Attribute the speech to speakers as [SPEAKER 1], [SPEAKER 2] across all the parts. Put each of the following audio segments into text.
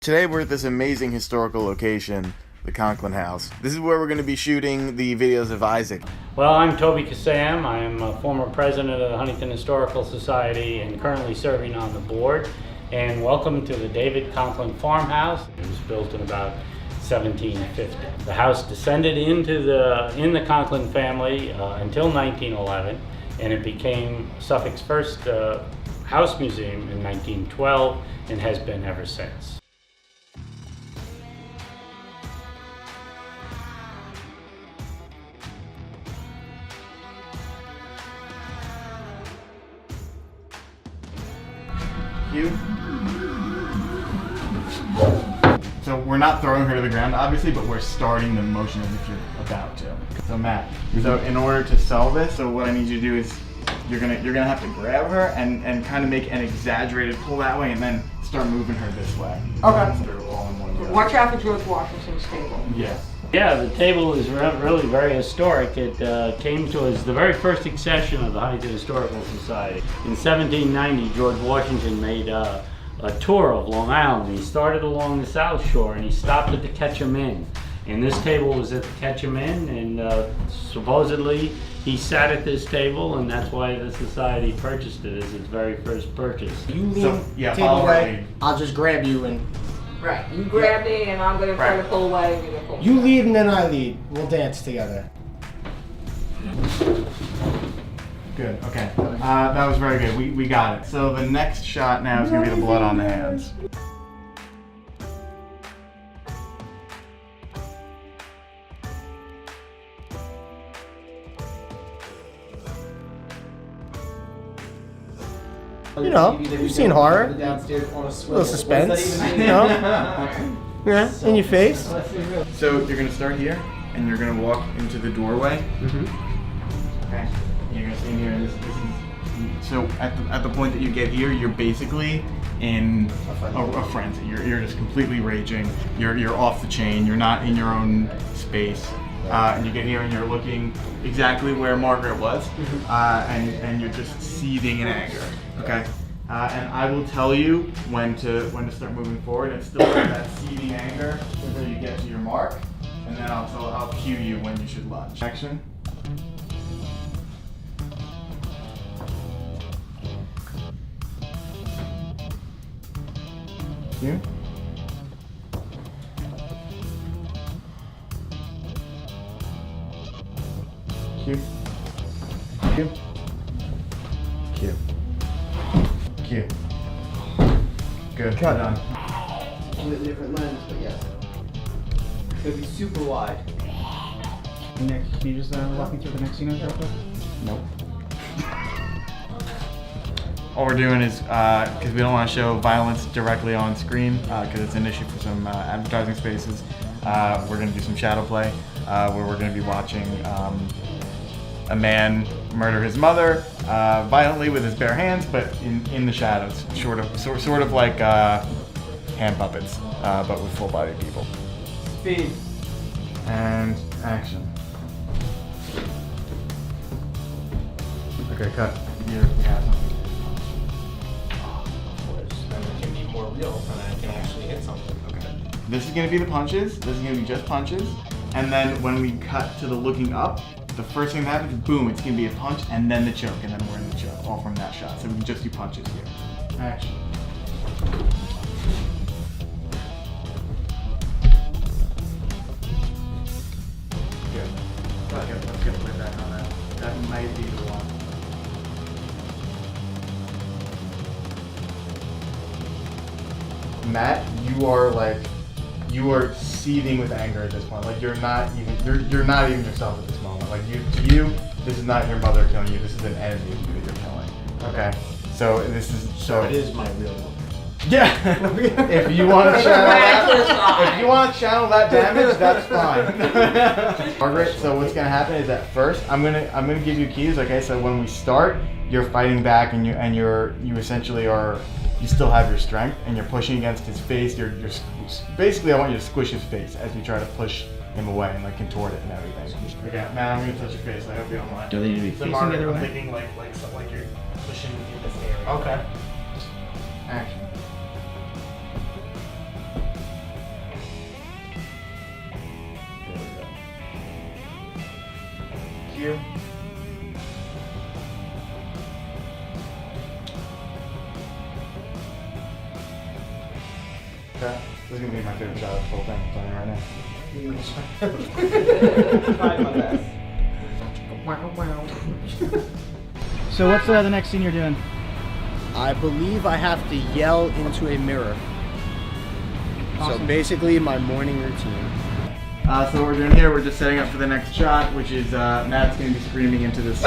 [SPEAKER 1] Today we're at this amazing historical location, the Conklin House. This is where we're going to be shooting the videos of Isaac.
[SPEAKER 2] Well, I'm Toby Kassam. I am a former president of the Huntington Historical Society and currently serving on the board. And welcome to the David Conklin Farmhouse. It was built in about 1750. The house descended in the Conklin family until 1911, and it became Suffolk's first house museum in 1912 and has been ever since.
[SPEAKER 1] So we're not throwing her to the ground, obviously, but we're starting the motion as if you're about to. So Matt, so in order to sell this, so what I need you to do is you're gonna have to grab her and kind of make an exaggerated pull that way, and then start moving her this way.
[SPEAKER 3] Okay. Watch out for George Washington's table.
[SPEAKER 1] Yeah.
[SPEAKER 2] Yeah, the table is really very historic. It came to us the very first accession of the Huntington Historical Society. In 1790, George Washington made a tour of Long Island. He started along the South Shore and he stopped at the Ketchum Inn. And this table was at the Ketchum Inn, and supposedly he sat at this table, and that's why the society purchased it as its very first purchase.
[SPEAKER 4] You lean table away, I'll just grab you and...
[SPEAKER 3] Right, you grab me and I'm going to try to pull away and you're going to pull.
[SPEAKER 4] You lead and then I lead. We'll dance together.
[SPEAKER 1] Good, okay. That was very good. We got it. So the next shot now is going to be the blood on the hands.
[SPEAKER 4] You know, you've seen horror. A little suspense, you know. Yeah, in your face.
[SPEAKER 1] So you're going to start here, and you're going to walk into the doorway. Okay. You're going to stand here, and this is... So at the point that you get here, you're basically in a frenzy. You're just completely raging. You're off the chain. You're not in your own space. And you get here, and you're looking exactly where Margaret was, and you're just seething in anger. Okay. And I will tell you when to start moving forward, and still that seething anger until you get to your mark, and then I'll cue you when you should lunge. Action. Cue. Cue. Cue. Cue. Cue. Good.
[SPEAKER 4] Cut.
[SPEAKER 1] Done.
[SPEAKER 5] Completely different lens, but yes. It's gonna be super wide.
[SPEAKER 6] Next, can you just walk me through the next scene real quick?
[SPEAKER 1] Nope. All we're doing is, because we don't want to show violence directly on screen, because it's an issue for some advertising spaces, we're going to do some shadow play, where we're going to be watching a man murder his mother violently with his bare hands, but in the shadows, sort of like hand puppets, but with full-bodied people.
[SPEAKER 5] Speed.
[SPEAKER 1] And action. Okay, cut. You have something.
[SPEAKER 5] Then it can be more real, and I can actually hit something.
[SPEAKER 1] Okay. This is going to be the punches. This is going to be just punches. And then when we cut to the looking up, the first thing that happens is boom, it's going to be a punch and then the choke, and then we're in the choke, all from that shot. So we can just do punches here. Action. Good. Let's get play back on that. That might be the one. Matt, you are seething with anger at this point. Like you're not even yourself at this moment. Like to you, this is not your mother killing you. This is an enemy of you that you're killing. Okay. So this is
[SPEAKER 5] So it is my real one.
[SPEAKER 1] Yeah. If you want to channel that damage, that's fine. Margaret, so what's gonna happen is that first I'm gonna give you cues. Okay, so when we start, you're fighting back, and you essentially are. You still have your strength, and you're pushing against his face. You're basically, I want you to squish his face as we try to push him away and like contort it and everything. Okay, man, I'm gonna touch your face. I hope you don't mind.
[SPEAKER 6] Do they need to be facing the other way?
[SPEAKER 1] I'm thinking like you're pushing in this area. Okay. Action. view. Okay. This is gonna be my favorite shot of the whole thing. I'm telling you right now.
[SPEAKER 5] Tried my best.
[SPEAKER 6] So what's the next scene you're doing?
[SPEAKER 4] I believe I have to yell into a mirror. So
[SPEAKER 6] Awesome.
[SPEAKER 4] basically my morning routine.
[SPEAKER 1] So what we're doing here, we're just setting up for the next shot, which is Matt's gonna be screaming into this.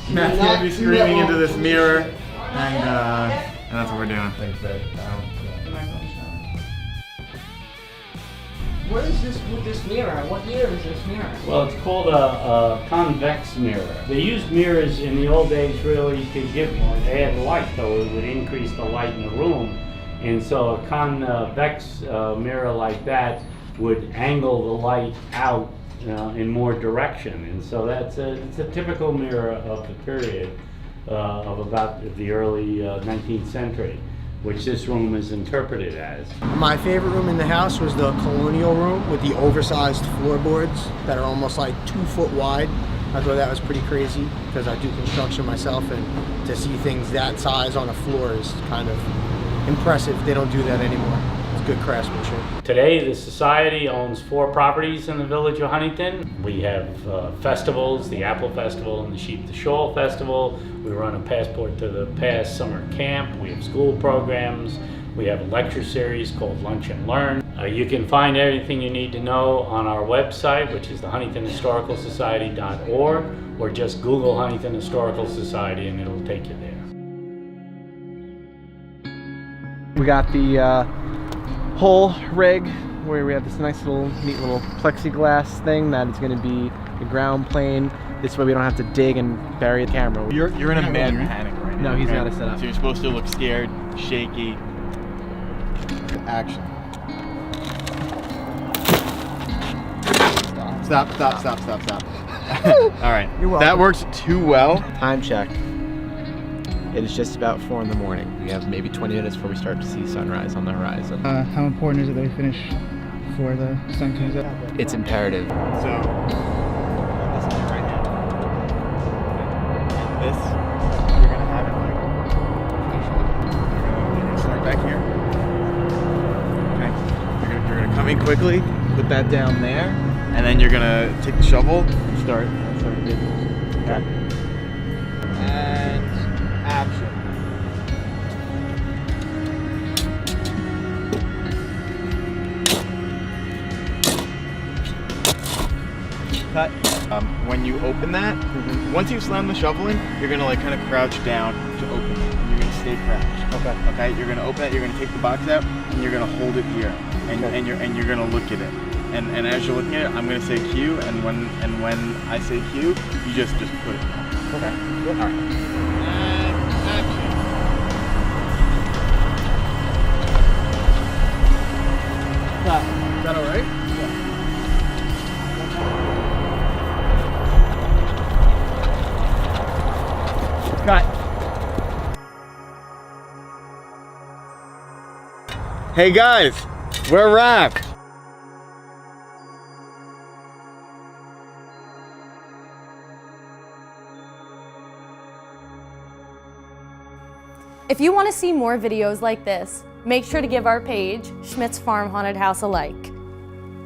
[SPEAKER 1] Matt's gonna be screaming into this mirror, and that's what we're doing. Thanks, babe.
[SPEAKER 3] What is this with this mirror? What year is this mirror?
[SPEAKER 2] Well, it's called a convex mirror. They used mirrors in the old days really to add light, though it would increase the light in the room. And so a convex mirror like that would angle the light out in more direction. And so it's a typical mirror of the period of about the early 19th century, which this room is interpreted as.
[SPEAKER 4] My favorite room in the house was the colonial room with the oversized floorboards that are almost like 2 foot wide. I thought that was pretty crazy because I do construction myself, and to see things that size on a floor is kind of impressive. They don't do that anymore. It's good craftsmanship.
[SPEAKER 2] Today, the Society owns 4 properties in the village of Huntington. We have festivals, the Apple Festival and the Sheep to Shawl Festival. We run a Passport to the Past summer camp. We have school programs. We have a lecture series called Lunch and Learn. You can find everything you need to know on our website, which is the HuntingtonHistoricalSociety.org, or just Google Huntington Historical Society and it'll take you there.
[SPEAKER 5] We got the whole rig where we have this nice little, neat little plexiglass thing that is going to be the ground plane. This way we don't have to dig and bury the camera.
[SPEAKER 1] You're in a mad panic right now.
[SPEAKER 5] No, he's
[SPEAKER 1] okay?
[SPEAKER 5] got it set up.
[SPEAKER 1] So you're supposed to look scared, shaky. Action. Stop. All right.
[SPEAKER 4] You're welcome.
[SPEAKER 1] That works too well.
[SPEAKER 5] Time check. It is just about 4 in the morning. We have maybe 20 minutes before we start to see sunrise on the horizon.
[SPEAKER 6] How important is it that we finish before the sun comes up?
[SPEAKER 5] It's imperative.
[SPEAKER 1] So, this is right now. And this, you're gonna have it like. You're gonna start back here. Okay. You're gonna come in quickly, put that down there, and then you're gonna take the shovel and start digging. Okay. And action. Cut. When you open that, once you slam the shovel in, you're gonna like kind of crouch down to open it. And you're gonna stay crouched. Okay. Okay. You're gonna open it. You're gonna take the box out, and you're gonna hold it here, and you're gonna look at it. And as you're looking at it, I'm gonna say Q, and when I say Q, you just put it. Okay. All right. And action. Is that all right?
[SPEAKER 5] Cut.
[SPEAKER 1] Hey guys, we're wrapped.
[SPEAKER 7] If you want to see more videos like this, make sure to give our page, Schmitts Farm Haunted House, a like.